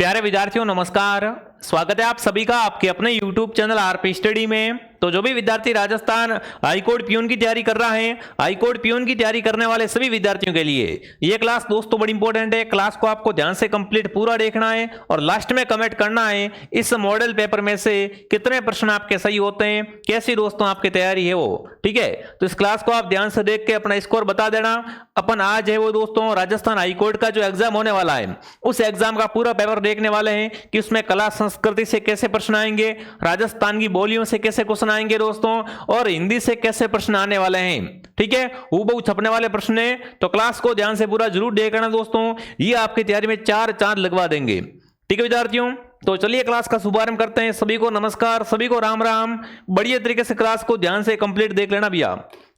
प्यारे विद्यार्थियों नमस्कार। स्वागत है आप सभी का आपके अपने YouTube चैनल आरपी स्टडी में। तो जो भी विद्यार्थी राजस्थान हाईकोर्ट पियून की तैयारी कर रहा है, हाईकोर्ट पियून की तैयारी करने वाले सभी विद्यार्थियों के लिए ये क्लास दोस्तों बड़ी इंपॉर्टेंट है। क्लास को आपको ध्यान से कंप्लीट पूरा देखना है और लास्ट में कमेंट करना है इस मॉडल पेपर में से कितने प्रश्न आपके सही होते हैं, कैसी दोस्तों आपकी तैयारी है वो। ठीक है, तो इस क्लास को आप ध्यान से देख के अपना स्कोर बता देना। अपन आज है वो दोस्तों राजस्थान हाईकोर्ट का जो एग्जाम होने वाला है उस एग्जाम का पूरा पेपर देखने वाले हैं कि उसमें कला संस्कृति से कैसे प्रश्न आएंगे, राजस्थान की बोलियों से कैसे क्वेश्चन आएंगे दोस्तों, और हिंदी से कैसे प्रश्न आने वाले हैं। ठीक है, हूबहू छपने वाले प्रश्न है, तो क्लास को ध्यान से पूरा जरूर देखना दोस्तों, ये आपकी तैयारी में चार चांद लगवा देंगे। ठीक है विद्यार्थियों, तो चलिए क्लास का शुभारंभ करते हैं। सभी को नमस्कार, सभी को राम राम। बढ़िया तरीके से क्लास को ध्यान से कंप्लीट देख लेना भैया।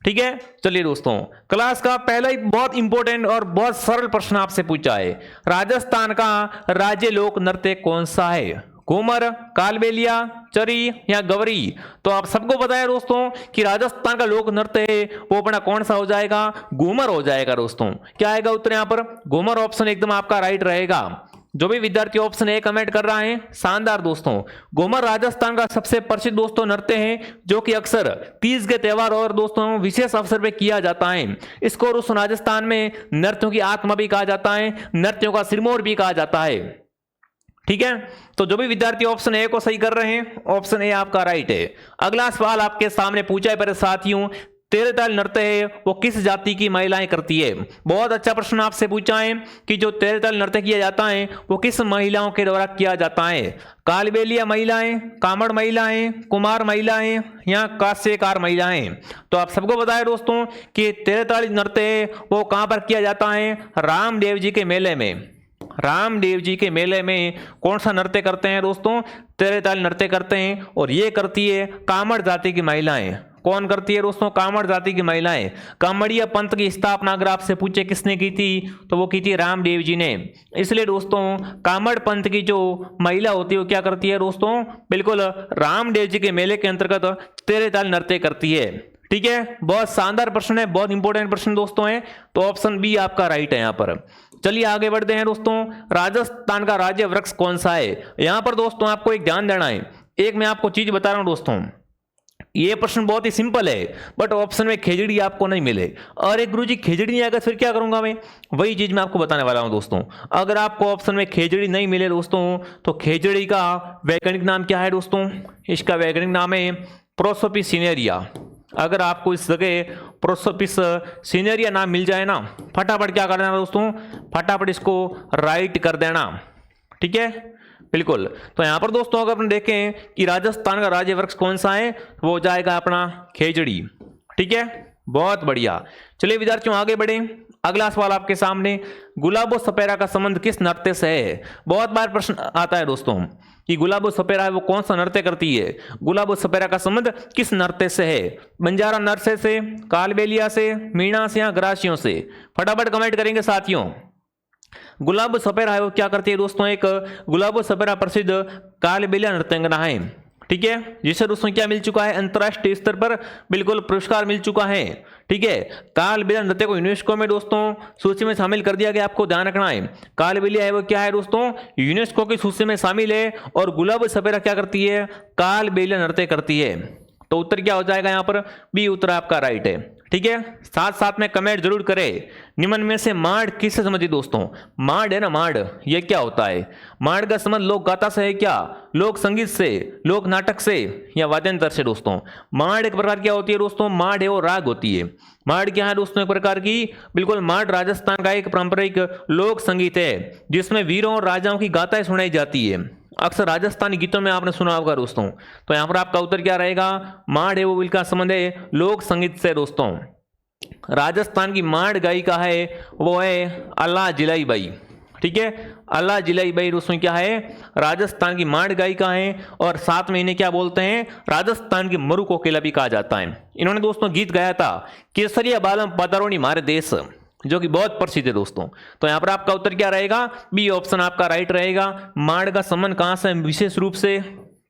ठीक है, चलिए दोस्तों, क्लास का पहला ही बहुत इंपॉर्टेंट और बहुत सरल प्रश्न आपसे पूछा है, राजस्थान का राज्य लोक नृत्य कौन सा है? घूमर, कालबेलिया, चरी या गवरी? तो आप सबको पता है दोस्तों कि राजस्थान का लोक नृत्य है वो अपना कौन सा हो जाएगा? घूमर हो जाएगा दोस्तों। क्या आएगा उत्तर यहाँ पर? घूमर ऑप्शन एकदम आपका राइट रहेगा। जो भी विद्यार्थी ऑप्शन ए कमेंट कर रहा है शानदार दोस्तों। घूमर राजस्थान का सबसे प्रसिद्ध दोस्तों नृत्य है जो कि अक्सर तीज के त्योहार और दोस्तों विशेष अवसर पे किया जाता है। इसको उस राजस्थान में नृत्यों की आत्मा भी कहा जाता है, नृत्यों का सिरमौर भी कहा जाता है। ठीक है, तो जो भी विद्यार्थी ऑप्शन ए को सही कर रहे हैं ऑप्शन ए आपका राइट है। अगला सवाल आपके सामने पूछा है मेरे साथियों, तेरताल नृत्य है वो किस जाति की महिलाएं करती है? बहुत अच्छा प्रश्न आपसे पूछा है कि जो तेरताल नृत्य किया जाता है वो किस महिलाओं के द्वारा किया जाता है? कालबेलिया महिलाएं, कामड़ महिलाएं, कुमार महिलाएं या कास्यकार महिलाएं? तो आप सबको पता है दोस्तों कि तेरताल नृत्य वो कहां पर किया जाता है? रामदेव जी के मेले में। रामदेव जी के मेले में कौन सा नृत्य करते हैं दोस्तों? तेरताल नृत्य करते हैं, और ये करती है कामड़ जाति की महिलाएं। कौन करती है दोस्तों? कामड़ जाति की महिलाएं। कामड़िया पंथ की स्थापना अगर आपसे पूछे किसने की थी तो वो की थी रामदेव जी ने। इसलिए दोस्तों कामड़ पंथ की जो महिला होती है वो क्या करती है दोस्तों? बिल्कुल रामदेव जी के मेले के अंतर्गत तेरताल नृत्य करती है। ठीक है, बहुत शानदार प्रश्न है, बहुत इंपॉर्टेंट प्रश्न दोस्तों है, तो ऑप्शन बी आपका राइट है यहाँ पर। चलिए आगे बढ़ते हैं दोस्तों। राजस्थान का राज्य वृक्ष कौन सा है? यहां पर दोस्तों आपको एक ध्यान देना है, एक मैं आपको चीज बता रहा हूं दोस्तों, ये प्रश्न बहुत ही सिंपल है बट ऑप्शन में खेजड़ी आपको नहीं मिले। और एक गुरुजी खेजड़ी नहीं आएगा फिर क्या करूंगा मैं? वही चीज मैं आपको बताने वाला हूं दोस्तों। अगर आपको ऑप्शन में खेजड़ी नहीं मिले दोस्तों तो खेजड़ी का वैज्ञानिक नाम क्या है दोस्तों? इसका वैज्ञानिक नाम है प्रोसोपिस सिनेरिया। अगर आपको इस जगह प्रोसोपिस सिनेरिया नाम मिल जाए ना, फटाफट क्या कर देना दोस्तों? फटाफट इसको राइट कर देना। ठीक है, बिल्कुल। तो यहां पर दोस्तों अगर अपन देखें कि राजस्थान का राज्य वृक्ष कौन सा है, वो हो जाएगा अपना खेजड़ी। ठीक है, बहुत बढ़िया। चलिए विद्यार्थियों आगे बढ़े। अगला सवाल आपके सामने, गुलाबो सपेरा का संबंध किस नृत्य से है? बहुत बार प्रश्न आता है दोस्तों कि गुलाबो सपेरा है वो कौन सा नृत्य करती है? गुलाबो सपेरा का संबंध किस नृत्य से है? बंजारा नृत्य से, कालबेलिया से, मीणा से या ग्रासियों से? फटाफट कमेंट करेंगे साथियों। गुलाबो सपेरा है वो क्या करती है दोस्तों? एक गुलाबो सपेरा प्रसिद्ध कालबेलिया नृत्यांगना है। ठीक है, जिसे दोस्तों क्या मिल चुका है? अंतरराष्ट्रीय स्तर पर बिल्कुल पुरस्कार मिल चुका है। ठीक है, कालबेलिया नृत्य को यूनेस्को में दोस्तों सूची में शामिल कर दिया गया, आपको ध्यान रखना है। कालबेलिया है वो क्या है दोस्तों? यूनेस्को की सूची में शामिल है, और गुलाबो सपेरा क्या करती है? कालबेलिया नृत्य करती है। तो उत्तर क्या हो जाएगा यहाँ पर? बी उत्तर आपका राइट है। ठीक है, साथ साथ में कमेंट जरूर करें। निम्न में से माड़ किससे समझिए दोस्तों? माड़ है ना, माड़ ये क्या होता है? माड़ का संबंध लोक गाथा से है क्या? लोक संगीत से, लोक नाटक से या वाद्यंत्र से दोस्तों? माड़ एक प्रकार क्या होती है दोस्तों? माड़ है वो राग होती है। माड़ क्या है दोस्तों? एक प्रकार की बिल्कुल माड़ राजस्थान का एक पारंपरिक लोक संगीत है जिसमें वीरों और राजाओं की गाथाएं सुनाई जाती है। अक्सर राजस्थानी गीतों में आपने सुना होगा दोस्तों। तो यहां पर आपका उत्तर क्या रहेगा? माड़ है वो बिल्कुल संबंध है लोक संगीत से दोस्तों। राजस्थान की माड़ गायिका है वो है अल्लाह जिलाई बाई। ठीक है, अल्लाह जिलाई बाई दोस्तों क्या है? राजस्थान की माड़ गायिका है, और साथ में इन्हें क्या बोलते हैं? राजस्थान की मरु कोकिला भी कहा जाता है। इन्होंने दोस्तों गीत गाया था केसरिया बालम पदारोनी मारे देश, जो कि बहुत प्रसिद्ध है दोस्तों। तो यहां पर आपका उत्तर क्या रहेगा? बी ऑप्शन आपका राइट रहेगा। माड़ का संबंध कहां से? विशेष रूप से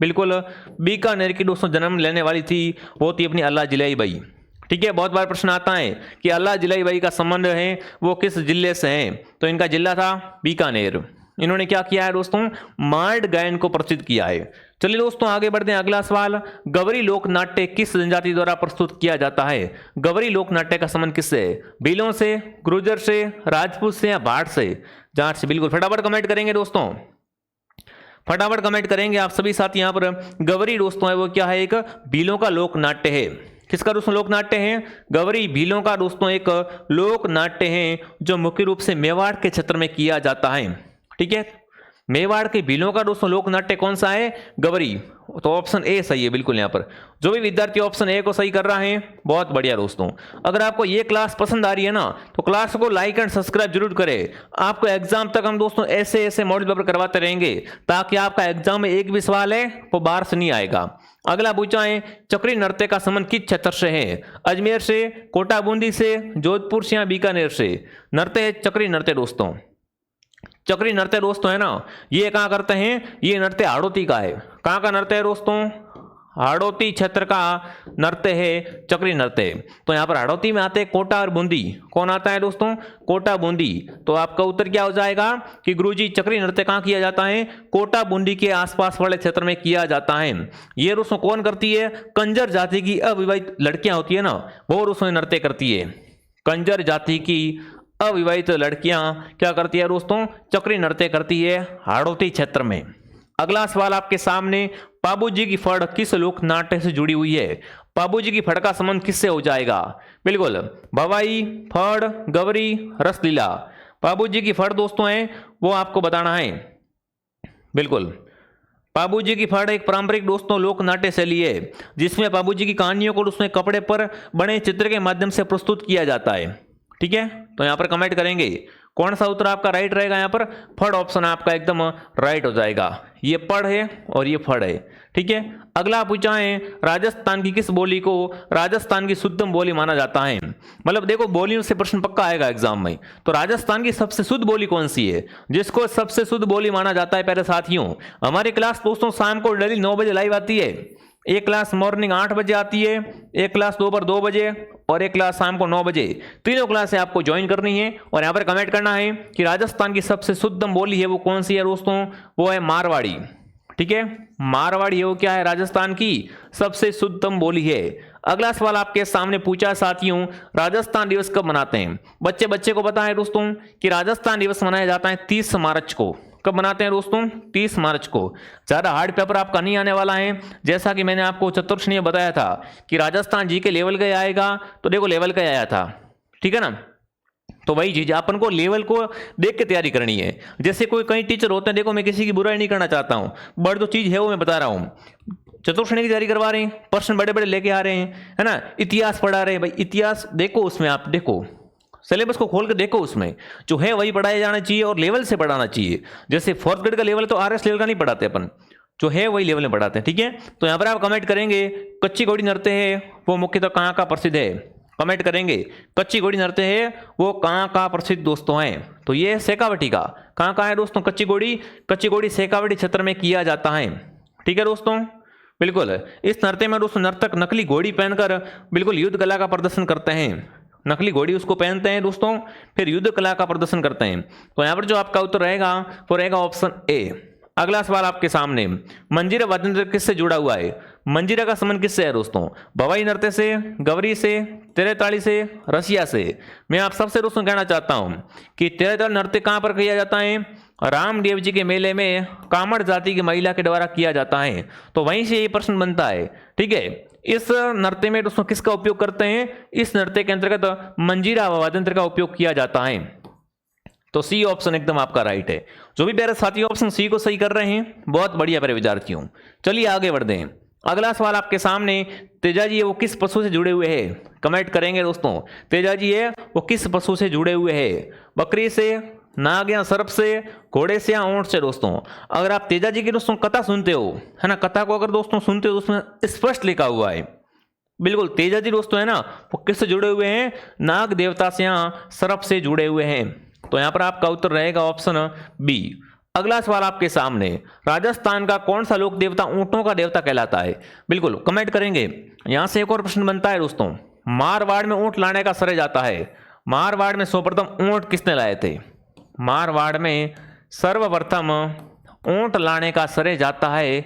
बिल्कुल बीकानेर की दोस्तों जन्म लेने वाली थी वो थी अपनी अल्लाह जिलाई बाई। ठीक है, बहुत बार प्रश्न आता है कि अल्लाह जिलाई बाई का संबंध है वो किस जिले से है? तो इनका जिला था बीकानेर। इन्होंने क्या किया है दोस्तों, मार्ड गायन को प्रसिद्ध किया है। चलिए दोस्तों आगे बढ़ते हैं। अगला सवाल, गवरी लोक नाट्य किस जनजाति द्वारा प्रस्तुत किया जाता है? गवरी लोक नाट्य का संबंध किससे है? भीलों से, गुर्जर से, राजपूत से या भाट से? जाट से। बिल्कुल, फटाफट कमेंट करेंगे दोस्तों, फटाफट कमेंट करेंगे आप सभी साथी। यहाँ पर गवरी दोस्तों है वो क्या है, एक भीलों का लोक नाट्य है। किसका दोस्तों लोक नाट्य है? गवरी भीलों का दोस्तों एक लोक नाट्य है जो मुख्य रूप से मेवाड़ के क्षेत्र में किया जाता है। ठीक है, मेवाड़ के भीलों का दोस्तों लोक नाट्य कौन सा है? गवरी। तो ऑप्शन ए सही है बिल्कुल। यहाँ पर जो भी विद्यार्थी ऑप्शन ए को सही कर रहा है बहुत बढ़िया दोस्तों। अगर आपको ये क्लास पसंद आ रही है ना तो क्लास को लाइक एंड सब्सक्राइब जरूर करें। आपको एग्जाम तक हम दोस्तों ऐसे ऐसे मॉडल पेपर करवाते रहेंगे ताकि आपका एग्जाम में एक भी सवाल है वो बाहर से नहीं आएगा। अगला पूछा है, चक्री नृत्य का संबंध किस क्षेत्र से है? अजमेर से, कोटा बूंदी से, जोधपुर से या बीकानेर से? नृत्य है चक्री नृत्य दोस्तों। चक्री नृत्य दोस्तों है ना, ये कहाँ करते हैं? ये नृत्य हाड़ौती का है। कहाँ का नृत्य है दोस्तों? हाड़ौती क्षेत्र का नृत्य है चक्री नृत्य। तो यहाँ पर हाड़ौती में आते हैं कोटा और बूंदी। कौन आता है दोस्तों? कोटा बूंदी। तो आपका उत्तर क्या हो जाएगा कि गुरुजी चक्री नृत्य कहाँ किया जाता है? कोटा बूंदी के आसपास वाले क्षेत्र में किया जाता है। ये दोस्तों कौन करती है? कंजर जाति की अविवाहित लड़कियां होती है ना, वो दोस्तों नृत्य करती है। कंजर जाति की अविवाहित लड़कियां क्या करती है दोस्तों? चक्री नृत्य करती है हाड़ौती क्षेत्र में। अगला सवाल आपके सामने, पाबूजी की फड़ किस लोक नाट्य से जुड़ी हुई है? पाबूजी की फड़ का संबंध किससे हो जाएगा? बिल्कुल, भवाई, फड़, गवरी, रसलीला। पाबूजी की फड़ दोस्तों है वो आपको बताना है। बिल्कुल, पाबूजी की फड़ एक पारंपरिक दोस्तों लोक नाट्य शैली है जिसमें पाबूजी की कहानियों को उसमें कपड़े पर बने चित्र के माध्यम से प्रस्तुत किया जाता है। ठीक है, तो यहां पर कमेंट करेंगे कौन सा उत्तर आपका राइट रहेगा। यहां पर फड़ ऑप्शन आपका एकदम राइट हो जाएगा। ये पढ़ है और ये फड़ है। ठीक है, अगला पूछा है, राजस्थान की किस बोली को राजस्थान की शुद्धम बोली माना जाता है? मतलब देखो बोलियों से प्रश्न पक्का आएगा एग्जाम में। तो राजस्थान की सबसे शुद्ध बोली कौन सी है जिसको सबसे शुद्ध बोली माना जाता है? प्यारे साथियों, हमारी क्लास दोस्तों शाम को डेली 9 बजे लाइव आती है। एक क्लास मॉर्निंग 8 बजे आती है, एक क्लास दोपहर 2 बजे और एक क्लास शाम को 9 बजे। तीनों क्लासें आपको ज्वाइन करनी है और यहाँ पर कमेंट करना है कि राजस्थान की सबसे शुद्धम बोली है वो कौन सी है दोस्तों? वो है मारवाड़ी। ठीक है, मारवाड़ी है वो क्या है? राजस्थान की सबसे शुद्धम बोली है। अगला सवाल आपके सामने पूछा साथियों, राजस्थान दिवस कब मनाते हैं? बच्चे को पता है दोस्तों कि राजस्थान दिवस मनाया जाता है 30 मार्च को। कब मनाते हैं दोस्तों? 30 मार्च को। ज़्यादा हार्ड पेपर आपका नहीं आने वाला है। जैसा कि मैंने आपको चतुर्श्रेणी में बताया था कि राजस्थान जी के लेवल का आएगा, तो देखो लेवल का आया था। ठीक है ना, तो वही चीज अपन को लेवल को देख के तैयारी करनी है। जैसे कोई कई टीचर होते हैं, देखो मैं किसी की बुराई नहीं करना चाहता हूँ, बट जो चीज है वो मैं बता रहा हूँ। चतुर्श्रेणी की तैयारी करवा रहे हैं, प्रश्न बड़े बड़े लेके आ रहे हैं, है ना, इतिहास पढ़ा रहे हैं। भाई इतिहास देखो, उसमें आप देखो सिलेबस को खोल कर देखो, उसमें जो है वही पढ़ाया जाना चाहिए और लेवल से पढ़ाना चाहिए। जैसे 4th ग्रेड का लेवल तो RS लेवल का नहीं पढ़ाते अपन, जो है वही लेवल में पढ़ाते हैं। ठीक है, तो यहाँ पर आप कमेंट करेंगे कच्ची घोड़ी नृत्य है वो मुख्यतः कहाँ का प्रसिद्ध है? कमेंट करेंगे कच्ची घोड़ी नृत्य है वो कहाँ का प्रसिद्ध दोस्तों है? तो ये शेखावटी का। कहाँ का है दोस्तों कच्ची घोड़ी शेखावटी क्षेत्र में किया जाता है। ठीक है दोस्तों, बिल्कुल। इस नृत्य में दोस्तों नर्तक नकली घोड़ी पहनकर बिल्कुल युद्ध कला का प्रदर्शन करते हैं। नकली घोड़ी उसको पहनते हैं दोस्तों, फिर युद्ध कला का प्रदर्शन करते हैं। तो यहाँ पर जो आपका उत्तर रहेगा वो रहेगा ऑप्शन ए। अगला सवाल आपके सामने, मंजीरा वाद्य नृत्य किससे जुड़ा हुआ है? मंजीरा का संबंध किससे है दोस्तों? भवाई नृत्य से, गवरी से, तेरेताली से, रसिया से? मैं आप सबसे दोस्तों कहना चाहता हूं कि तेरेताली नृत्य कहां पर किया जाता है? रामदेव जी के मेले में कामड़ जाति की महिला के द्वारा किया जाता है। तो वहीं से ये प्रश्न बनता है। ठीक है, इस नृत्य में दोस्तों किसका उपयोग करते हैं? इस नृत्य के अंतर्गत मंजीरा वाद्य यंत्र का उपयोग किया जाता है। तो सी ऑप्शन एकदम आपका राइट है। जो भी प्यारे साथी ऑप्शन सी को सही कर रहे हैं बहुत बढ़िया प्यारे विद्यार्थियों। चलिए आगे बढ़ते हैं। अगला सवाल आपके सामने, तेजा जी है वो किस पशु से जुड़े हुए हैं? कमेंट करेंगे दोस्तों, तेजा जी है वो किस पशु से जुड़े हुए हैं? बकरी से, नाग या सर्प से, घोड़े से या ऊंट से? दोस्तों अगर आप तेजा जी की दोस्तों कथा सुनते हो, है ना, कथा को अगर दोस्तों सुनते हो उसमें स्पष्ट लिखा हुआ है बिल्कुल तेजा जी दोस्तों है ना वो किससे जुड़े हुए हैं? नाग देवता से या सर्प से जुड़े हुए हैं। तो यहां पर आपका उत्तर रहेगा ऑप्शन बी। अगला सवाल आपके सामने, राजस्थान का कौन सा लोक देवता ऊंटों का देवता कहलाता है? बिल्कुल कमेंट करेंगे। यहां से एक और प्रश्न बनता है दोस्तों, मारवाड़ में ऊंट लाने का श्रेय जाता है। मारवाड़ में सर्वप्रथम ऊंट किसने लाए थे? मारवाड़ में सर्वप्रथम ऊंट लाने का श्रेय जाता है,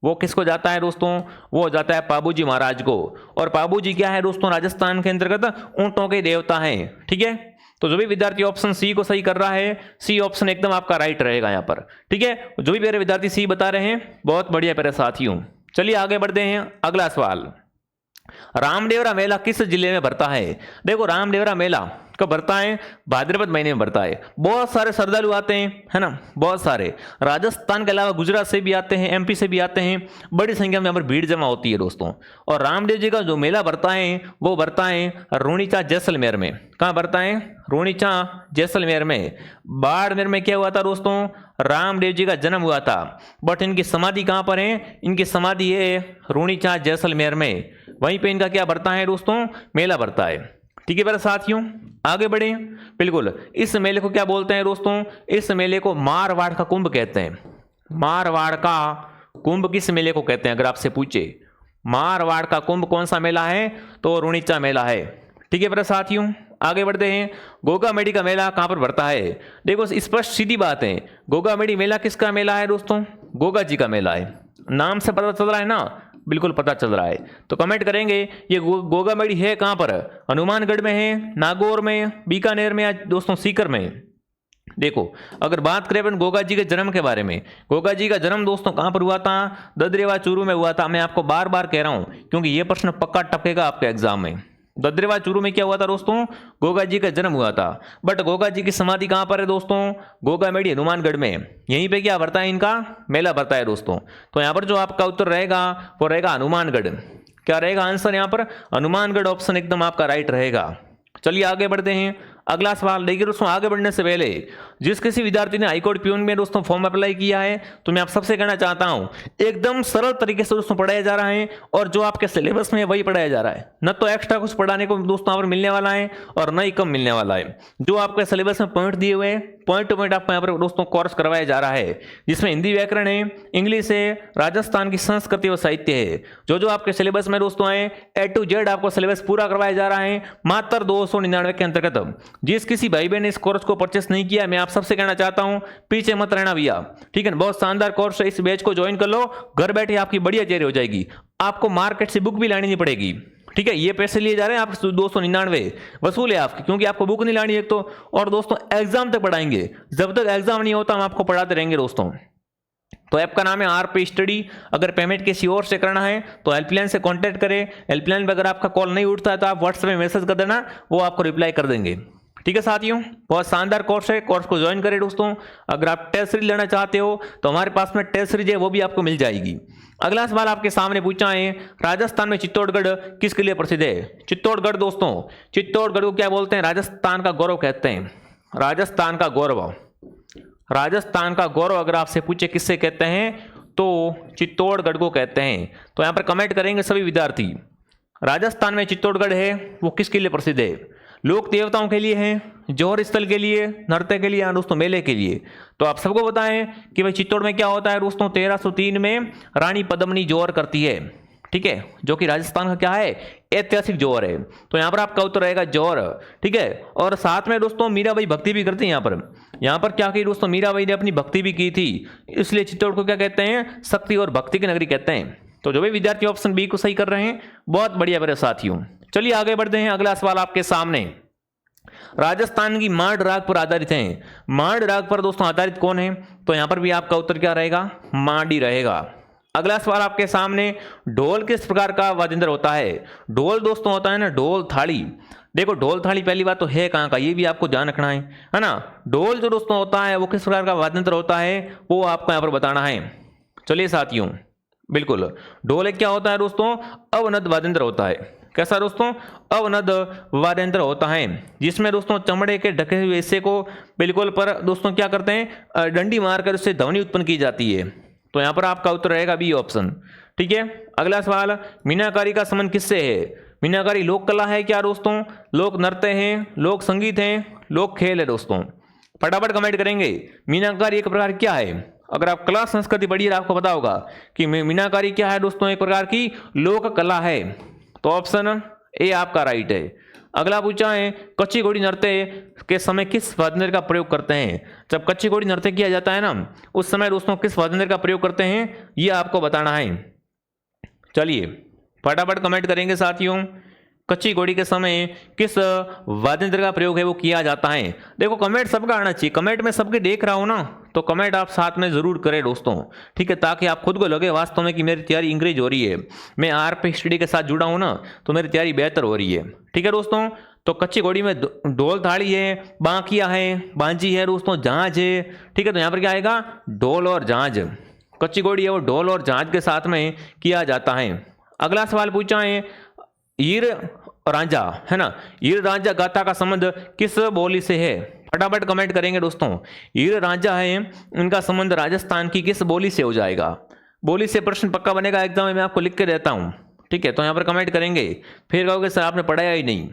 वो किसको जाता है दोस्तों? वो जाता है पाबूजी महाराज को। और पाबूजी क्या है दोस्तों? राजस्थान के अंतर्गत ऊंटों के देवता हैं। ठीक है, तो जो भी विद्यार्थी ऑप्शन सी को सही कर रहा है, सी ऑप्शन एकदम आपका राइट रहेगा यहाँ पर। ठीक है, जो भी मेरे विद्यार्थी सी बता रहे हैं, बहुत बढ़िया मेरे साथियों। चलिए आगे बढ़ते हैं। अगला सवाल, रामदेवरा मेला किस जिले में भरता है? देखो, रामदेवरा मेला कब भरता है? भाद्रपद महीने में भरता है। बहुत सारे श्रद्धालु आते हैं, है ना, बहुत सारे। राजस्थान के अलावा गुजरात से भी आते हैं, एमपी से भी आते हैं, बड़ी संख्या में यहाँ पर भीड़ जमा होती है दोस्तों। और रामदेव जी का जो मेला भरता है वो भरता है रूणीचा जैसलमेर में। कहाँ भरता है? रूणीचा जैसलमेर में। बाड़मेर में क्या हुआ था दोस्तों? रामदेव जी का जन्म हुआ था, बट इनकी समाधि कहाँ पर है? इनकी समाधि है रूणीचा जैसलमेर में। वहीं पे इनका क्या भरता है दोस्तों? मेला भरता है। ठीक है मेरे साथियों, आगे बढ़े। बिल्कुल, इस मेले को क्या बोलते हैं दोस्तों? इस मेले को मारवाड़ का कुंभ कहते हैं। मारवाड़ का कुंभ किस मेले को कहते हैं? अगर आपसे पूछे मारवाड़ का कुंभ कौन सा मेला है, तो रूणीचा मेला है। ठीक है मेरे साथियों, आगे बढ़ते हैं। गोगामेडी का मेला कहाँ पर भरता है? देखो, स्पष्ट सीधी बात है, गोगामेडी मेला किसका मेला है दोस्तों? गोगा जी का मेला है। नाम से पता चल रहा है ना? बिल्कुल पता चल रहा है। तो कमेंट करेंगे ये गोगामेडी है कहाँ पर? हनुमानगढ़ में है, नागौर में, बीकानेर में, या दोस्तों सीकर में? देखो, अगर बात करें अपन गोगा जी के जन्म के बारे में, गोगा जी का जन्म दोस्तों कहाँ पर हुआ था? ददरेवा चूरू में हुआ था। मैं आपको बार बार कह रहा हूं क्योंकि ये प्रश्न पक्का टपकेगा आपके एग्जाम में। ददरेवा चूरू में क्या हुआ था दोस्तों? गोगा जी का जन्म हुआ था। बट गोगा जी की समाधि कहाँ पर है दोस्तों? गोगामेडी हनुमानगढ़ में। यहीं पे क्या भरता है? इनका मेला भरता है दोस्तों। तो यहाँ पर जो आपका उत्तर रहेगा वो रहेगा हनुमानगढ़। क्या रहेगा आंसर यहाँ पर? हनुमानगढ़ ऑप्शन एकदम आपका राइट रहेगा। चलिए आगे बढ़ते हैं। अगला सवाल देखिए दोस्तों, आगे बढ़ने से पहले जिस किसी विद्यार्थी ने हाईकोर्ट प्यून में दोस्तों फॉर्म अप्लाई किया है, तो मैं आप सबसे कहना चाहता हूं, एकदम सरल तरीके से दोस्तों पढ़ाया जा रहा है, और जो आपके सिलेबस में है वही पढ़ाया जा रहा है। न तो एक्स्ट्रा कुछ पढ़ाने को दोस्तों यहाँ पर मिलने वाला है और न ही कम मिलने वाला है। जो आपके सिलेबस में पॉइंट दिए हुए हैं, पॉइंट टू पॉइंट आपको यहाँ पर दोस्तों कोर्स करवाया जा रहा है, जिसमें हिंदी व्याकरण है, इंग्लिश है, राजस्थान की संस्कृति और साहित्य है। जो आपके सिलेबस में दोस्तों आए, ए टू जेड आपको सिलेबस पूरा करवाया जा रहा है मात्र 299 के अंतर्गत। जिस किसी भाई बहन ने इस कोर्स को परचेस नहीं किया, मैं आप सबसे कहना चाहता हूं, पीछे मत रहना भैया। ठीक है, बहुत शानदार कोर्स है, इस बैच को ज्वाइन कर लो, घर बैठे आपकी बढ़िया तैयारी हो जाएगी। आपको मार्केट से बुक भी लानी नहीं पड़ेगी। ठीक है, ये पैसे लिए जा रहे हैं आप 299 वसूल है आपकी, क्योंकि आपको बुक नहीं लानी एक तो, और दोस्तों एग्जाम तक पढ़ाएंगे। जब तक एग्जाम नहीं होता हम आपको पढ़ाते रहेंगे दोस्तों। तो ऐप का नाम है आरपी स्टडी। अगर पेमेंट किसी और से करना है तो हेल्पलाइन से कांटेक्ट करें। हेल्पलाइन पर अगर आपका कॉल नहीं उठता है तो आप व्हाट्सएप में मैसेज कर देना, वो आपको रिप्लाई कर देंगे। ठीक है साथियों, बहुत शानदार कोर्स है, कोर्स को ज्वाइन करें दोस्तों। अगर आप टेस्ट सीरीज लेना चाहते हो तो हमारे पास में टेस्ट सीरीज है, वो भी आपको मिल जाएगी। अगला सवाल आपके सामने पूछा है, राजस्थान में चित्तौड़गढ़ किसके लिए प्रसिद्ध है? चित्तौड़गढ़ दोस्तों, चित्तौड़गढ़ को क्या बोलते हैं? राजस्थान का गौरव कहते हैं। राजस्थान का गौरव, राजस्थान का गौरव अगर आपसे पूछे किससे कहते हैं, तो चित्तौड़गढ़ को कहते हैं। तो यहां पर कमेंट करेंगे सभी विद्यार्थी, राजस्थान में चित्तौड़गढ़ है वो किसके लिए प्रसिद्ध है? लोक देवताओं के लिए है, जौहर स्थल के लिए, नृत्य के लिए, या दोस्तों मेले के लिए? तो आप सबको बताएं कि भाई चित्तौड़ में क्या होता है दोस्तों? 1303 में रानी पद्मिनी जौहर करती है। ठीक है, जो कि राजस्थान का क्या है? ऐतिहासिक जौहर है। तो यहाँ पर आपका उत्तर रहेगा जौहर। ठीक है, और साथ में दोस्तों मीराबाई भक्ति भी करती है। यहाँ पर क्या की दोस्तों? मीराबाई ने अपनी भक्ति भी की थी, इसलिए चित्तौड़ को क्या कहते हैं? शक्ति और भक्ति की नगरी कहते हैं। तो जो भी विद्यार्थी ऑप्शन बी को सही कर रहे हैं, बहुत बढ़िया मेरे साथियों। चलिए आगे बढ़ते हैं। अगला सवाल आपके सामने, राजस्थान की मांड राग पर आधारित है। मांड राग पर दोस्तों आधारित कौन है? तो यहां पर भी आपका उत्तर क्या रहेगा? मांडी रहेगा। अगला सवाल आपके सामने, ढोल किस प्रकार का वाद्य यंत्र होता है? ढोल दोस्तों होता है ना ढोल थाली। देखो, ढोल थाली पहली बात तो है कहाँ का, ये भी आपको ध्यान रखना है ना। ढोल जो दोस्तों होता है वो किस प्रकार का वाद्य यंत्र होता है, वो आपको यहाँ पर बताना है। चलिए साथियों, बिल्कुल, ढोल एक क्या होता है दोस्तों? अवनद वाद्य यंत्र होता है। कैसा दोस्तों? अवनद वाद्य यंत्र होता है, जिसमें दोस्तों चमड़े के ढके हुए हिस्से को बिल्कुल पर दोस्तों क्या करते हैं? डंडी मारकर उससे ध्वनि उत्पन्न की जाती है। तो यहां पर आपका उत्तर रहेगा बी ऑप्शन। ठीक है, अगला सवाल, मीनाकारी का संबंध किससे है? मीनाकारी लोक कला है क्या दोस्तों? लोक नृत्य है, लोक संगीत है, लोक खेल है दोस्तों? फटाफट कमेंट करेंगे। मीनाकारी एक प्रकार क्या है? अगर आप कला संस्कृति पढ़िए आपको पता होगा कि मीनाकारी क्या है दोस्तों? एक प्रकार की लोक कला है। तो ऑप्शन ए आपका राइट है। अगला पूछा है कच्ची घोड़ी नृत्य के समय किस वाद्य का प्रयोग करते हैं। जब कच्ची घोड़ी नृत्य किया जाता है ना, उस समय दोस्तों किस वाद्य का प्रयोग करते हैं, ये आपको बताना है। चलिए फटाफट कमेंट करेंगे साथियों, कच्ची घोड़ी के समय किस वाद्य यंत्र का प्रयोग है वो किया जाता है। देखो कमेंट सबका आना चाहिए, कमेंट में सबके देख रहा हूं ना, तो कमेंट आप साथ में जरूर करें दोस्तों, ठीक है, ताकि आप खुद को लगे वास्तव में कि मेरी तैयारी इंक्रीज हो रही है, मैं आरपी स्टडी के साथ जुड़ा हूं ना, तो मेरी तैयारी बेहतर हो रही है। ठीक है दोस्तों, तो कच्ची घोड़ी में ढोल थाली है, बांकिया है, बांजी है दोस्तों, जहाज है। ठीक है, तो यहाँ पर क्या आएगा, ढोल और जहाज। कच्ची घोड़ी है वो ढोल और जहाज के साथ में किया जाता है। अगला सवाल पूछा है हीर रांझा, है ना, हीर रांझा गाथा का संबंध किस बोली से है। फटाफट कमेंट करेंगे दोस्तों। हीर रांझा है, इनका संबंध राजस्थान की किस बोली से हो जाएगा। बोली से प्रश्न पक्का बनेगा एग्जाम में, मैं आपको लिख के देता हूं। ठीक है, तो यहां पर कमेंट करेंगे, फिर कहोगे सर आपने पढ़ाया ही नहीं।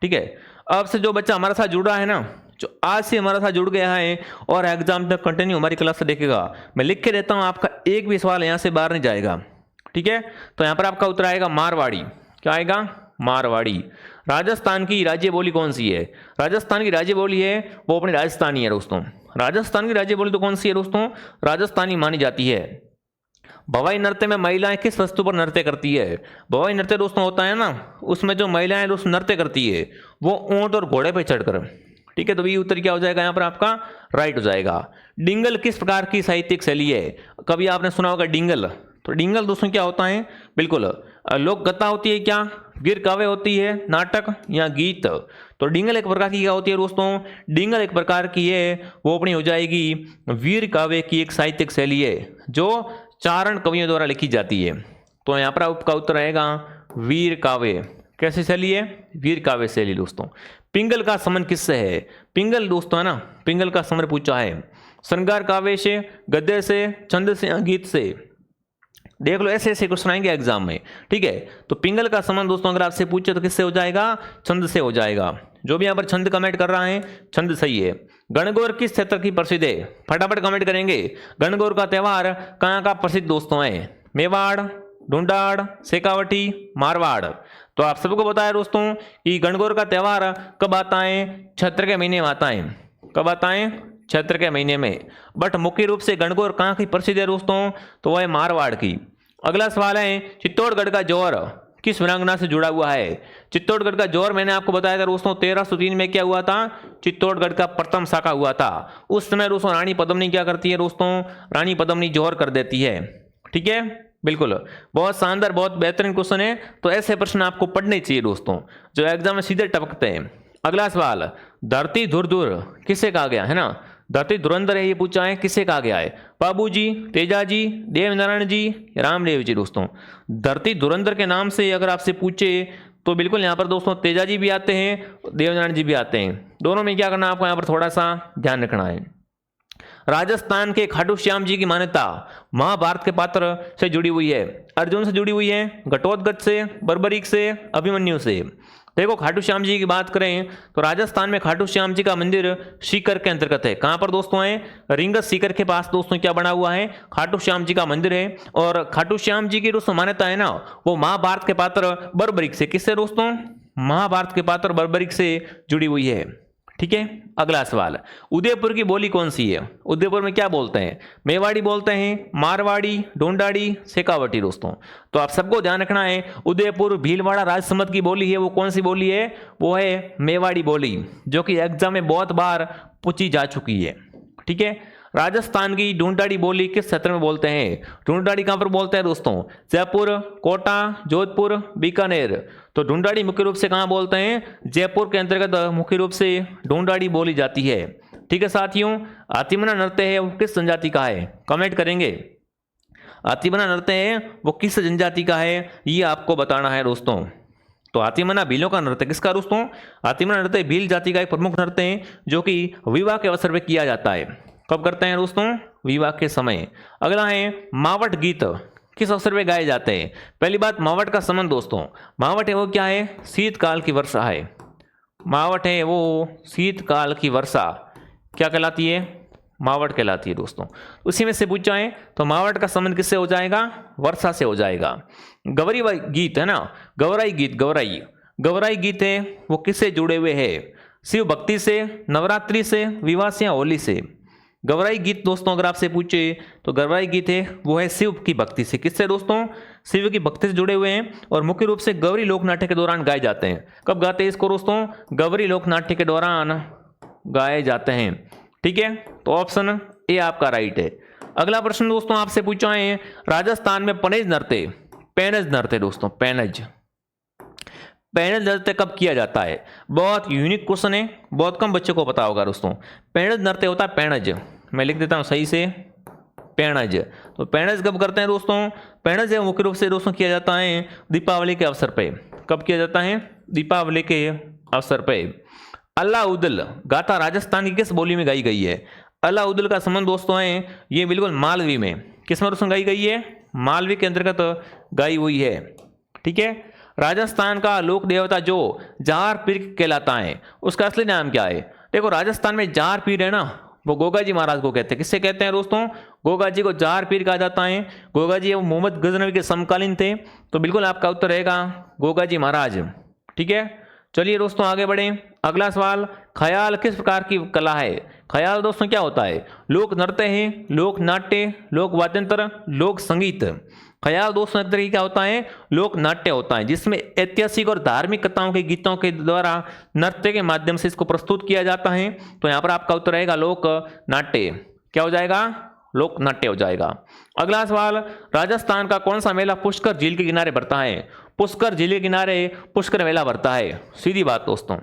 ठीक है, अब से जो बच्चा हमारे साथ जुड़ रहा है ना, जो आज से हमारे साथ जुड़ गया है और एग्जाम तक कंटिन्यू हमारी क्लास से देखेगा, मैं लिख के देता हूं, आपका एक भी सवाल यहां से बाहर नहीं जाएगा। ठीक है, तो यहां पर आपका उत्तर आएगा मारवाड़ी। क्या आएगा, मारवाड़ी। राजस्थान की राज्य बोली कौन सी है। राजस्थान की राज्य बोली है वो अपनी राजस्थानी है दोस्तों। राजस्थान की राज्य बोली तो कौन सी है दोस्तों, राजस्थानी मानी जाती है। भवाई नृत्य में महिलाएं किस वस्तु पर नृत्य करती है। भवाई नृत्य दोस्तों होता है ना, उसमें जो महिलाएं दोस्तों नृत्य करती है वो ऊंट और घोड़े पे चढ़कर। ठीक है, तो ये उत्तर क्या हो जाएगा यहाँ पर आपका, राइट हो जाएगा। डिंगल किस प्रकार की साहित्यिक शैली है। कभी आपने सुना होगा डिंगल, तो डिंगल दोस्तों क्या होता है, बिल्कुल लोक कथा होती है, क्या गिर काव्य होती है, नाटक या गीत। तो डिंगल एक प्रकार की क्या होती है दोस्तों, डिंगल एक प्रकार की है वो अपनी हो जाएगी वीर काव्य की एक साहित्यिक शैली है जो चारण कवियों द्वारा लिखी जाती है। तो यहाँ पर आपका उत्तर आएगा वीर काव्य। कैसी शैली है, वीर काव्य शैली दोस्तों। पिंगल का संबंध किससे है। पिंगल दोस्तों है ना, पिंगल का संबंध पूछा है श्रृंगार काव्य से, गद्य से, छंद से, गीत से। देख लो ऐसे ऐसे क्वेश्चन आएंगे एग्जाम में। ठीक है, तो पिंगल का संबंध दोस्तों अगर आपसे पूछे तो किससे हो जाएगा, छंद से हो जाएगा। जो भी यहाँ पर छंद कमेंट कर रहा है, छंद सही है। गणगौर किस क्षेत्र की प्रसिद्ध है। फटाफट कमेंट करेंगे। गणगौर का त्योहार कहाँ का प्रसिद्ध दोस्तों है, मेवाड़, ढूंढाड़, शेखावटी, मारवाड़। तो आप सबको बताया दोस्तों कि गणगौर का त्योहार कब आता है, चैत्र के महीने में आता है। कब आता है, चैत्र के महीने में। बट मुख्य रूप से गणगौर कहाँ की प्रसिद्ध है दोस्तों, तो वह है मारवाड़ की। अगला सवाल है चित्तौड़गढ़ का जौहर किस वीरांगना से जुड़ा हुआ है। चित्तौड़गढ़ का जौहर मैंने आपको बताया था दोस्तों 1303 में क्या हुआ था, चित्तौड़गढ़ का प्रथम शाखा हुआ था। उस समय दोस्तों रानी पद्मिनी क्या करती है दोस्तों, रानी पद्मिनी जौहर कर देती है। ठीक है, बिल्कुल बहुत शानदार, बहुत बेहतरीन क्वेश्चन है। तो ऐसे प्रश्न आपको पढ़ने चाहिए दोस्तों, जो एग्जाम में सीधे टपकते हैं। अगला सवाल धरती धुर धुर किसे कहा गया है ना, धरती धुरंधर है ये पूछा है, किसे कहा गया है। बाबूजी, तेजाजी, देवनारायण जी, रामदेव जी। दोस्तों धरती धुरंधर के नाम से अगर आपसे पूछे तो बिल्कुल यहाँ पर दोस्तों तेजाजी भी आते हैं, देवनारायण जी भी आते हैं। दोनों में क्या करना आपको यहाँ पर थोड़ा सा ध्यान रखना है। राजस्थान के खाटू श्याम जी की मान्यता महाभारत के पात्र से जुड़ी हुई है। अर्जुन से जुड़ी हुई है, घटोत्कच से, बर्बरीक से, अभिमन्यु से। देखो खाटू श्याम जी की बात करें तो राजस्थान में खाटू श्याम जी का मंदिर सीकर के अंतर्गत है। कहां पर दोस्तों है, रिंगस सीकर के पास दोस्तों क्या बना हुआ है, खाटू श्याम जी का मंदिर है। और खाटू श्याम जी की दोस्तों मान्यता है ना, वो महाभारत के पात्र बर्बरीक से, किससे दोस्तों, महाभारत के पात्र बर्बरीक से जुड़ी हुई है। ठीक है, अगला सवाल उदयपुर की बोली कौन सी है। उदयपुर में क्या बोलते हैं, मेवाड़ी बोलते हैं, मारवाड़ी, ढूंढाड़ी, शेखावटी। दोस्तों तो आप सबको ध्यान रखना है, उदयपुर भीलवाड़ा राजसमंद की बोली है वो कौन सी बोली है, वो है मेवाड़ी बोली, जो कि एग्जाम में बहुत बार पूछी जा चुकी है। ठीक है, राजस्थान की ढूंढाड़ी बोली किस क्षेत्र में बोलते हैं। ढूंढाड़ी कहां पर बोलते हैं दोस्तों, जयपुर, कोटा, जोधपुर, बीकानेर। तो ढूंढाड़ी मुख्य रूप से कहां बोलते हैं, जयपुर के अंतर्गत मुख्य रूप से ढूंढाड़ी बोली जाती है। ठीक है साथियों, हाथीमना नृत्य है वो किस जनजाति का है, कमेंट करेंगे। हाथीमना नृत्य है वो किस जनजाति का है, ये आपको बताना है दोस्तों। तो हाथीमना भीलों का नृत्य किसका दोस्तों, हाथीमना नृत्य भील जाति का एक प्रमुख नृत्य है जो कि विवाह के अवसर पर किया जाता है। कब करते हैं दोस्तों, विवाह के समय। अगला है मावट गीत किस अवसर पे गाए जाते हैं। पहली बात मावट का संबंध दोस्तों, मावट है वो क्या है, शीतकाल की वर्षा है। मावट है वो शीतकाल की वर्षा क्या कहलाती है, मावट कहलाती है दोस्तों। उसी में से पूछा है तो मावट का संबंध किससे हो जाएगा, वर्षा से हो जाएगा। गौरी गीत है ना, गौराई गीत, गौराई गौराई गीत है वो किससे जुड़े हुए हैं? शिव भक्ति से, नवरात्रि से, विवाह से या होली से? गौराई गीत दोस्तों अगर आपसे पूछे तो गौराई गीत है वो है शिव की भक्ति से। किससे दोस्तों? शिव की भक्ति से जुड़े हुए हैं और मुख्य रूप से गौरी लोक नाट्य के दौरान गाए जाते हैं। कब गाते हैं इसको दोस्तों? गौरी लोक नाट्य के दौरान गाए जाते हैं। ठीक है, तो ऑप्शन ए आपका राइट है। अगला प्रश्न दोस्तों आपसे पूछा है, राजस्थान में पेनज नृत्य दोस्तों, पेनज नृत्य कब किया जाता है? बहुत यूनिक क्वेश्चन है, बहुत कम बच्चों को पता होगा दोस्तों। पेनज नृत्य होता है पेनज, मैं लिख देता हूं सही से, पेनज। तो पेनज कब करते हैं दोस्तों? पेनज मुख्य रूप से दोस्तों किया जाता है दीपावली के अवसर पे। कब किया जाता है? दीपावली के अवसर पे। अल्लाह उदल गाथा राजस्थान की किस बोली में गाई गई है? अल्लाह उदल का संबंध दोस्तों है ये बिल्कुल मालवी में, किस में दोस्तों गाई गई है? मालवी के अंतर्गत गाई हुई है। ठीक है, राजस्थान का लोक देवता जो जार पीर कहलाता है उसका असली नाम क्या है? देखो राजस्थान में जार पीर है ना, वो गोगा जी महाराज को कहते हैं। किससे कहते हैं दोस्तों? गोगा जी को जार पीर कहा जाता है। गोगा जी वो मोहम्मद गजनवी के समकालीन थे, तो बिल्कुल आपका उत्तर रहेगा गोगा जी महाराज। ठीक है, चलिए दोस्तों आगे बढ़ें। अगला सवाल, ख्याल किस प्रकार की कला है? ख्याल दोस्तों क्या होता है? लोक नृत्य है, लोक नाट्य, लोक वाद्यंत्र, लोक संगीत। ख्याल दोस्तों एक तरीके का होता है लोक नाट्य होता है, जिसमें ऐतिहासिक और धार्मिक कथाओं के गीतों के द्वारा नृत्य के माध्यम से इसको प्रस्तुत किया जाता है। तो यहाँ पर आपका उत्तर रहेगा लोक नाट्य। क्या हो जाएगा? लोक नाट्य हो जाएगा। अगला सवाल, राजस्थान का कौन सा मेला पुष्कर झील के किनारे भरता है? पुष्कर झील के किनारे पुष्कर मेला भरता है। सीधी बात दोस्तों।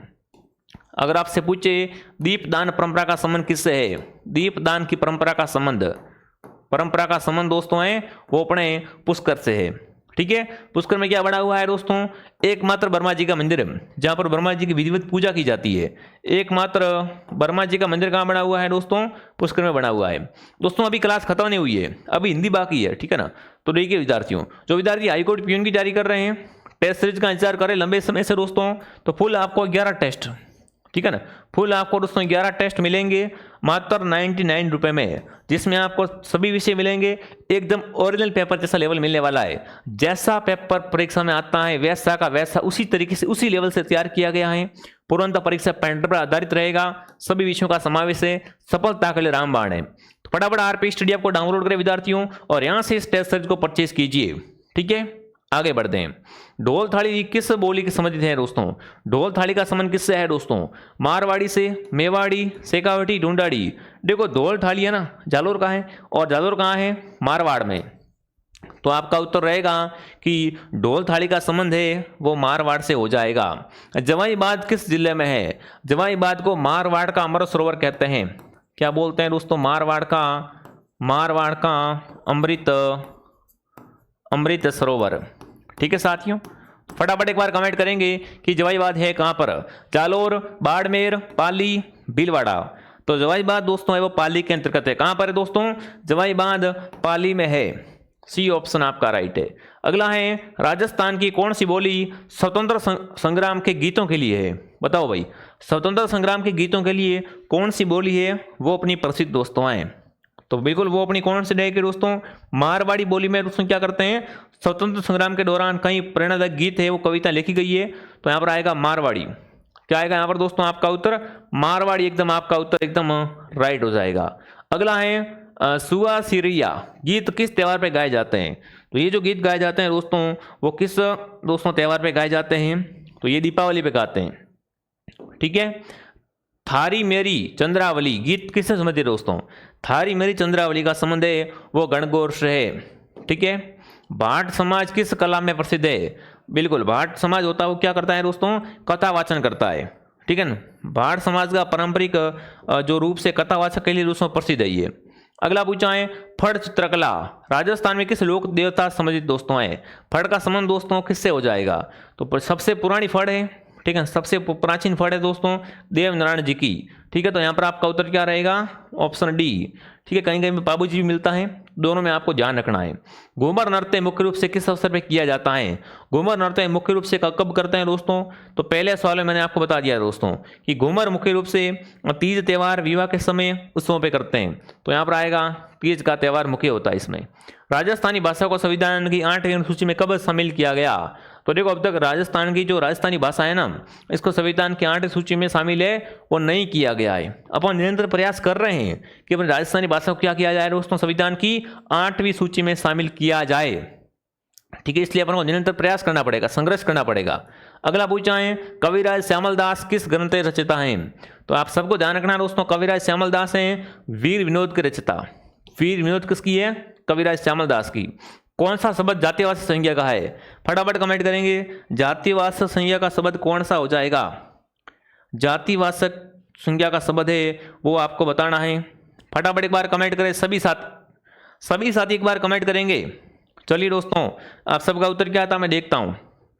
अगर आपसे पूछे दीपदान परंपरा का संबंध किससे है? दीपदान की परंपरा का संबंध दोस्तों है वो अपने पुष्कर से है। ठीक है, पुष्कर में क्या बना हुआ है दोस्तों? एकमात्र ब्रह्मा जी का मंदिर जहां पर ब्रह्मा जी की विधिवत पूजा की जाती है। एकमात्र ब्रह्मा जी का मंदिर कहां बना हुआ है दोस्तों? पुष्कर में बना हुआ है। दोस्तों अभी क्लास खत्म नहीं हुई है, अभी हिंदी बाकी है। ठीक है ना, तो देखिए विद्यार्थियों, जो विद्यार्थी हाईकोर्ट पीयून की तैयारी कर रहे हैं, टेस्ट सीरीज का इंतजार करें लंबे समय से दोस्तों, तो फुल आपको 11 टेस्ट, ठीक है ना, फुल आपको दोस्तों 11 टेस्ट मिलेंगे मात्र 99 रुपए में, जिसमें आपको सभी विषय मिलेंगे। एकदम ओरिजिनल पेपर जैसा लेवल मिलने वाला है। जैसा पेपर परीक्षा में आता है वैसा का वैसा उसी तरीके से उसी लेवल से तैयार किया गया है। पूर्णतः परीक्षा पैटर्न पर आधारित रहेगा। सभी विषयों का समावेश है। सफलता के लिए रामबाण है। तो फटाफट आरपी स्टडी ऐप को डाउनलोड करें विद्यार्थियों, और यहां से इस टेस्ट सीरीज को परचेज कीजिए। ठीक है, आगे बढ़ते हैं। ढोल थाली किस बोली के संबंधित है दोस्तों? ढोल थाली का संबंध किससे है दोस्तों? मारवाड़ी से, मेवाड़ी, शेखावटी, ढूंढाड़ी। देखो ढोल थाली है ना जालोर का है, और जालोर कहाँ है? मारवाड़ में। तो आपका उत्तर रहेगा कि ढोल थाली का संबंध है वो मारवाड़ से हो जाएगा। जवाईबाद किस जिले में है? जवाईबाद को मारवाड़ का अमृत सरोवर कहते हैं। क्या बोलते हैं दोस्तों? मारवाड़ का अमृत सरोवर। ठीक है साथियों, फटाफट एक बार कमेंट करेंगे कि जवाईबाद है कहां पर? जालोर, बाड़मेर, पाली, भीलवाड़ा। तो जवाईबाद दोस्तों है वो पाली के अंतर्गत है। कहां पर है दोस्तों? जवाईबाद पाली में है। सी ऑप्शन आपका राइट है। अगला है, राजस्थान की कौन सी बोली स्वतंत्र संग्राम के गीतों के लिए है? बताओ भाई, स्वतंत्र संग्राम के गीतों के लिए कौन सी बोली है वो अपनी प्रसिद्ध दोस्तों है? तो बिल्कुल वो अपनी कौन सी रहेगी दोस्तों? मारवाड़ी बोली में दोस्तों क्या करते हैं? स्वतंत्र संग्राम के दौरान कई प्रेरणादायक गीत है वो कविता लिखी गई है। तो यहाँ पर आएगा मारवाड़ी। क्या आएगा यहाँ पर दोस्तों आपका उत्तर? मारवाड़ी। एकदम आपका उत्तर एकदम राइट हो जाएगा। अगला है सुआ सिरिया गीत किस त्योहार पे गाए जाते हैं? तो ये जो गीत गाए जाते हैं दोस्तों वो किस दोस्तों त्योहार पे गाए जाते हैं? तो ये दीपावली पे गाते हैं। ठीक है, थारी मेरी चंद्रावली गीत किससे संबंधित है दोस्तों? थारी मेरी चंद्रावली का संबंध है वो गणगौर से है। ठीक है, भाट समाज किस कला में प्रसिद्ध है? बिल्कुल भाट समाज होता है वो क्या करता है दोस्तों? कथा वाचन करता है। ठीक है ना, भाट समाज का पारंपरिक जो रूप से कथा वाचक के लिए दोस्तों प्रसिद्ध है ये। अगला पूछा है, फड़ चित्रकला राजस्थान में किस लोक देवता संबंधित दोस्तों है? फड़ का संबंध दोस्तों किससे हो जाएगा? तो सबसे पुरानी फड़ है, ठीक है, सबसे प्राचीन फड़ है दोस्तों देवनारायण जी की। ठीक है, तो यहाँ पर आपका उत्तर क्या रहेगा? Option D. ठीक है, कहीं कहीं में बाबूजी भी मिलता है, दोनों में आपको ध्यान रखना है। घूमर नृत्य मुख्य रूप से किस अवसर पर किया जाता है? घूमर नृत्य मुख्य रूप से कब करते हैं दोस्तों? तो पहले सवाल में मैंने आपको बता दिया दोस्तों कि घूमर मुख्य रूप से तीज त्योहार, विवाह के समय, उत्सवों पे करते हैं। तो यहाँ पर आएगा तीज का त्योहार मुख्य होता है इसमें। राजस्थानी भाषा को संविधान की 8 सूची में कब शामिल किया गया? तो देखो अब तक राजस्थान की जो राजस्थानी भाषा है ना, इसको संविधान की 8वीं सूची में शामिल है वो नहीं किया गया है। अपन निरंतर प्रयास कर रहे हैं कि अपनी राजस्थानी भाषा को क्या किया जाए दोस्तों, संविधान की 8वीं सूची में शामिल किया जाए। ठीक है, इसलिए अपन को निरंतर प्रयास करना पड़ेगा, संघर्ष करना पड़ेगा। अगला पूछा है कविराज श्यामल दास किस ग्रंथ के रचयिता हैं? तो आप सबको ध्यान रखना दोस्तों, कविराज श्यामल दास हैं वीर विनोद के रचयिता। वीर विनोद किसकी है? कविराज श्यामल दास की। कौन सा शब्द जातिवाचक संज्ञा का है? फटाफट कमेंट करेंगे, जातिवाचक संज्ञा का शब्द कौन सा हो जाएगा? जातिवाचक संज्ञा का शब्द है वो आपको बताना है। फटाफट एक बार कमेंट करें, सभी साथी एक बार कमेंट करेंगे। चलिए दोस्तों, आप सबका उत्तर क्या था मैं देखता हूं।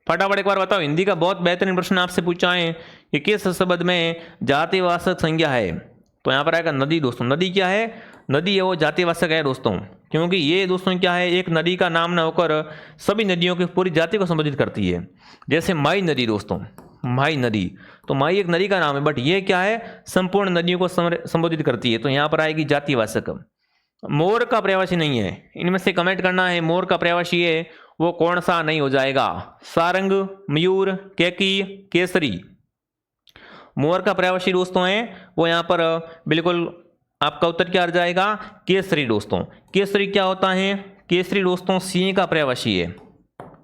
फटाफट एक बार बताओ। हिंदी का बहुत बेहतरीन प्रश्न आपसे पूछा है कि किस शब्द में जातिवाचक संज्ञा है? तो यहां पर आएगा नदी दोस्तों। नदी क्या है? नदी है वो जातिवाचक है दोस्तों, क्योंकि ये दोस्तों क्या है, एक नदी का नाम न होकर सभी नदियों की पूरी जाति को संबोधित करती है। जैसे माई नदी दोस्तों, माई नदी, तो माई एक नदी का नाम है, बट ये क्या है, संपूर्ण नदियों को संबोधित करती है। तो यहाँ पर आएगी जातिवाचक। मोर का पर्यायवाची नहीं है, इनमें से कमेंट करना है मोर का पर्यायवाची है वो कौन सा नहीं हो जाएगा? सारंग, मयूर, कैकी, केसरी। मोर का पर्यायवाची दोस्तों है वो यहाँ पर बिल्कुल आपका उत्तर क्या आ जाएगा? केसरी दोस्तों। केसरी क्या होता है? केसरी दोस्तों सिंह का पर्यायवाची है।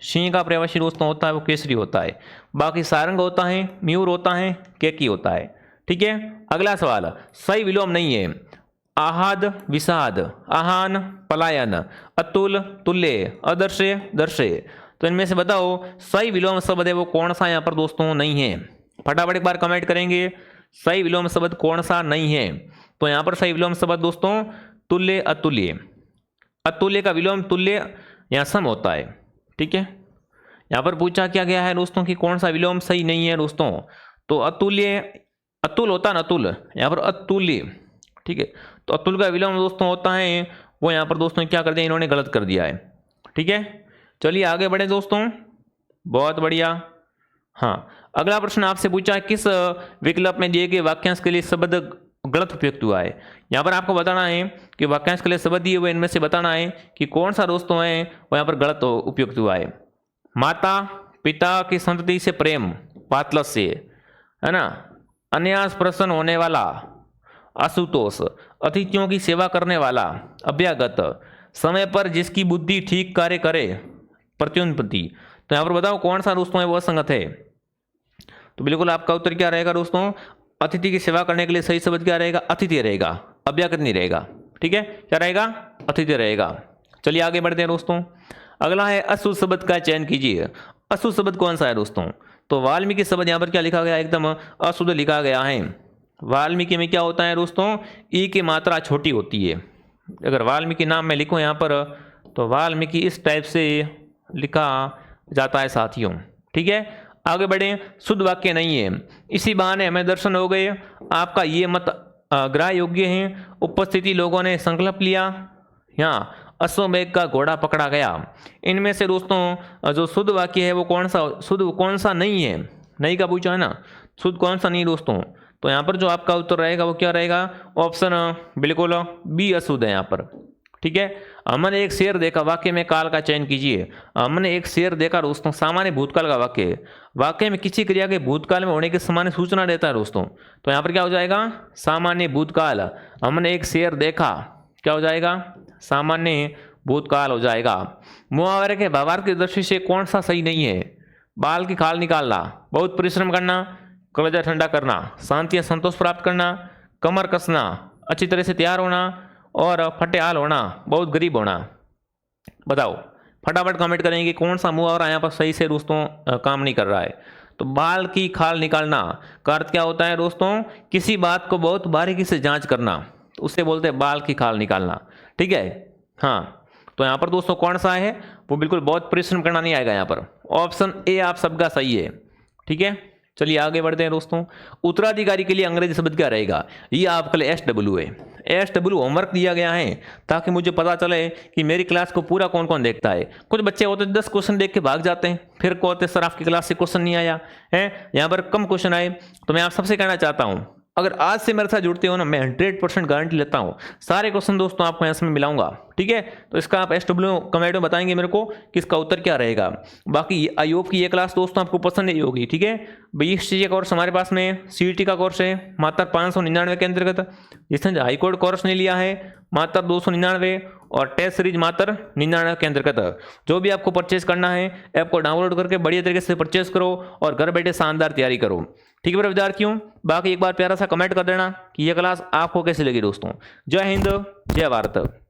सिंह का पर्यायवाची दोस्तों होता है वो केसरी होता है। बाकी सारंग होता है, मयूर होता है, कैकी होता है। ठीक है, अगला सवाल, सही विलोम नहीं है। आहद, विषाद, आहान, पलायन, अतुल, तुल्य, अदर्शे, दर्शे। तो इनमें से बताओ सही विलोम शब्द है वो कौन सा यहाँ पर दोस्तों नहीं है? फटाफट एक बार कमेंट करेंगे, सही विलोम शब्द कौन सा नहीं है? तो यहाँ पर सही विलोम शब्द दोस्तों तुल्य, अतुल्य। अतुल्य का विलोम तुल्य यहाँ सम होता है। ठीक है, यहाँ पर पूछा क्या गया है दोस्तों कि कौन सा विलोम सही नहीं है दोस्तों? तो अतुल्य, अतुल होता है अतुल, यहाँ पर अतुल्य। ठीक है, तो अतुल का विलोम दोस्तों होता है वो यहाँ पर दोस्तों क्या कर दिया, इन्होंने गलत कर दिया है। ठीक है, चलिए आगे बढ़े दोस्तों, बहुत बढ़िया। हाँ, अगला प्रश्न आपसे पूछा किस विकल्प में दिए गए वाक्यांश के लिए शब्द गलत उपयुक्त हुआ है? यहाँ पर आपको बताना है कि वाक्यांश के लिए शब्द दिए हुए इनमें से बताना है कि कौन सा दोस्तों है वो यहाँ पर गलत उपयुक्त हुआ है। माता पिता की संतति से प्रेम, पातलस्य, है ना। अन्यास प्रसन्न होने वाला, आशुतोष। अतिथियों की सेवा करने वाला, अभ्यागत। समय पर जिसकी बुद्धि ठीक कार्य करे, प्रत्युत्पत्ति। तो यहाँ पर बताओ कौन सा दोस्तों है वो असंगत है? तो बिल्कुल आपका उत्तर क्या रहेगा दोस्तों? अतिथि की सेवा करने के लिए सही शब्द क्या रहेगा? अतिथि रहेगा, अभ्यागत नहीं रहेगा। ठीक है, क्या रहेगा? अतिथि रहेगा। चलिए आगे बढ़ते हैं दोस्तों। अगला है अशुद्ध शब्द का चयन कीजिए। अशुद्ध शब्द कौन सा है दोस्तों? तो वाल्मीकि शब्द यहाँ पर क्या लिखा गया? एकदम अशुद्ध लिखा गया है। वाल्मीकि में क्या होता है दोस्तों? ई की मात्रा छोटी होती है। अगर वाल्मीकि नाम में लिखो यहाँ पर तो वाल्मीकि इस टाइप से लिखा जाता है साथियों। ठीक है, आगे बढ़े। शुद्ध वाक्य नहीं है। इसी बहाने हमें दर्शन हो गए आपका ये मत ग्राह्य योग्य है। उपस्थिति लोगों ने संकल्प लिया, यहाँ अश्वमेघ का घोड़ा पकड़ा गया। इनमें से दोस्तों जो शुद्ध वाक्य है वो कौन सा, शुद्ध कौन सा नहीं है? नहीं का पूछा है ना, शुद्ध कौन सा नहीं दोस्तों? तो यहाँ पर जो आपका उत्तर रहेगा वो क्या रहेगा? ऑप्शन बिल्कुल बी अशुद्ध है यहाँ पर। ठीक है, हमने एक शेर देखा, वाक्य में काल का चयन कीजिए। हमने एक शेर देखा दोस्तों, सामान्य भूतकाल का वाक्य। वाक्य में किसी क्रिया के भूतकाल में होने की सामान्य सूचना देता है दोस्तों। तो यहाँ पर क्या हो जाएगा? सामान्य भूतकाल। हमने एक शेर देखा, क्या हो जाएगा? सामान्य भूतकाल हो जाएगा। मुहावरे के भावार्थ की दृष्टि से कौन सा सही नहीं है? बाल की खाल निकालना, बहुत परिश्रम करना, कलेजा ठंडा करना, शांति या संतोष प्राप्त करना, कमर कसना, अच्छी तरह से तैयार होना, और फटेहाल होना, बहुत गरीब होना। बताओ, फटाफट कमेंट करेंगे कौन सा मुहावरा यहाँ पर सही से दोस्तों काम नहीं कर रहा है। तो बाल की खाल निकालना का अर्थ क्या होता है दोस्तों? किसी बात को बहुत बारीकी से जांच करना, तो उसे बोलते हैं बाल की खाल निकालना। ठीक है, हाँ, तो यहाँ पर दोस्तों कौन सा है वो बिल्कुल बहुत परिश्रम करना नहीं आएगा यहाँ पर। ऑप्शन ए आप सबका सही है। ठीक है, चलिए आगे बढ़ते हैं दोस्तों। उत्तराधिकारी के लिए अंग्रेजी शब्द क्या रहेगा? ये आपके लिए SW है। SW होमवर्क दिया गया है ताकि मुझे पता चले कि मेरी क्लास को पूरा कौन कौन देखता है। कुछ बच्चे होते 10 क्वेश्चन देख के भाग जाते हैं, फिर कहते सर आपकी क्लास से क्वेश्चन नहीं आया है, यहाँ पर कम क्वेश्चन आए। तो मैं आप सबसे कहना चाहता हूँ अगर आज से मेरे साथ जुड़ते हो ना, मैं 100% गारंटी लेता हूँ सारे क्वेश्चन दोस्तों आपको इसमें मिलाऊंगा, ठीक है। तो इसका आप SW कमेंट में बताएंगे मेरे को कि इसका उत्तर क्या रहेगा। बाकी आई होप की ये क्लास दोस्तों आपको पसंद नहीं होगी, ठीक है। BST का कोर्स हमारे पास में CET का कोर्स है मात्र 599 के अंतर्गत, जिसने हाईकोर्ट कोर्स नहीं लिया है मात्र 299 और टेस्ट सीरीज मात्र 99 के अंतर्गत। जो भी आपको परचेज करना है ऐप को डाउनलोड करके बढ़िया तरीके से परचेज करो और घर बैठे शानदार तैयारी करो, ठीक है मेरे विद्यार्थियों। बाकी एक बार प्यारा सा कमेंट कर देना कि यह क्लास आपको कैसी लगी दोस्तों। जय हिंद, जय भारत।